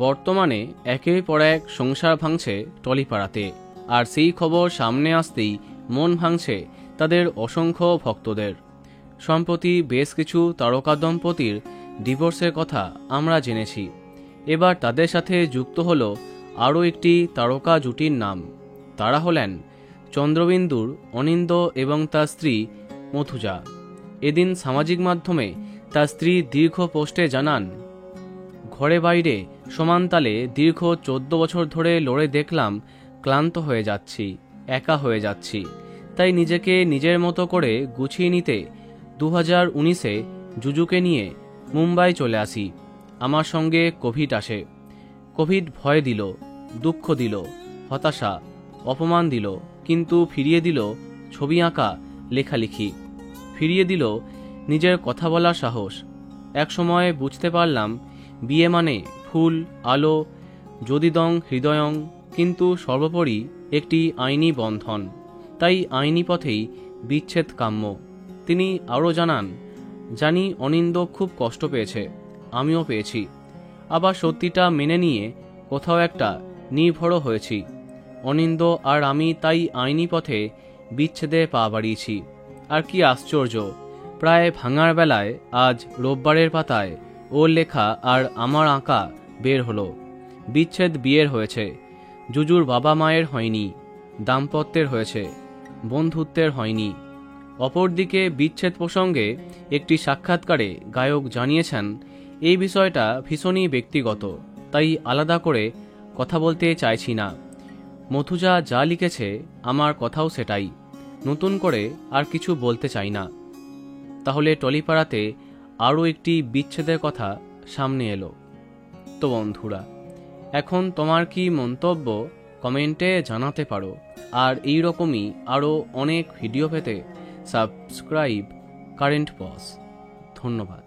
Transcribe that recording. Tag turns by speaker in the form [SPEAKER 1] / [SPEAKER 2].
[SPEAKER 1] বর্তমানে একের পর এক সংসার ভাঙছে টলিপাড়াতে, আর সেই খবর সামনে আসতেই মন ভাঙছে তাদের অসংখ্য ভক্তদের। সম্প্রতি বেশ কিছু তারকা দম্পতির ডিভোর্সের কথা আমরা জেনেছি। এবার তাদের সাথে যুক্ত হল আরও একটি তারকা জুটির নাম। তারা হলেন চন্দ্রবিন্দুর অনিন্দ এবং তার স্ত্রী মথুজা। এদিন সামাজিক মাধ্যমে তার স্ত্রী দীর্ঘ পোস্টে জানান, ঘরে বাইরে সমানতালে দীর্ঘ 14 বছর ধরে লড়ে দেখলাম ক্লান্ত হয়ে যাচ্ছি, একা হয়ে যাচ্ছি। তাই নিজেকে নিজের মতো করে গুছিয়ে নিতে 2019-এ জুজুকে নিয়ে মুম্বাই চলে আসি। আমার সঙ্গে কোভিড আসে। কোভিড ভয় দিল, দুঃখ দিল, হতাশা, অপমান দিল, কিন্তু ফিরিয়ে দিল ছবি আঁকা, লেখালেখি, ফিরিয়ে দিল নিজের কথা বলার সাহস। এক সময় বুঝতে পারলাম বিয়ে মানে ফুল, আলো, যদিদং হৃদয়ং, কিন্তু সর্বোপরি একটি আইনি বন্ধন। তাই আইনি পথেই বিচ্ছেদ কাম্য। তিনি আরও জানান, জানি অনিন্দ খুব কষ্ট পেয়েছে, আমিও পেয়েছি। আবার সত্যিটা মেনে নিয়ে কোথাও একটা নির্ভরও হয়েছি। অনিন্দ আর আমি তাই আইনি পথে বিচ্ছেদে পা বাড়িয়েছি। আর কি আশ্চর্য, প্রায় ভাঙার বেলায় আজ রোববারের পাতায় ওর লেখা আর আমার আঁকা বের হলো। বিচ্ছেদ বিয়ের হয়েছে, জুজুর বাবা মায়ের হয়নি, দাম্পত্যের হয়েছে, বন্ধুত্বের হয়নি। অপরদিকে বিচ্ছেদ প্রসঙ্গে একটি সাক্ষাৎকারে গায়ক জানিয়েছেন, এই বিষয়টা ভীষণই ব্যক্তিগত, তাই আলাদা করে কথা বলতে চাইছি না। মথুজা যা লিখেছে আমার কথাও সেটাই, নতুন করে আর কিছু বলতে চাই না। তাহলে টলিপাড়াতে আরও একটি বিচ্ছেদের কথা সামনে এলো। তো বন্ধুরা, এখন তোমার কি মন্তব্য কমেন্টে জানাতে পারো। আর এই রকমই আরও অনেক ভিডিও পেতে সাবস্ক্রাইব কারেন্ট পজ। ধন্যবাদ।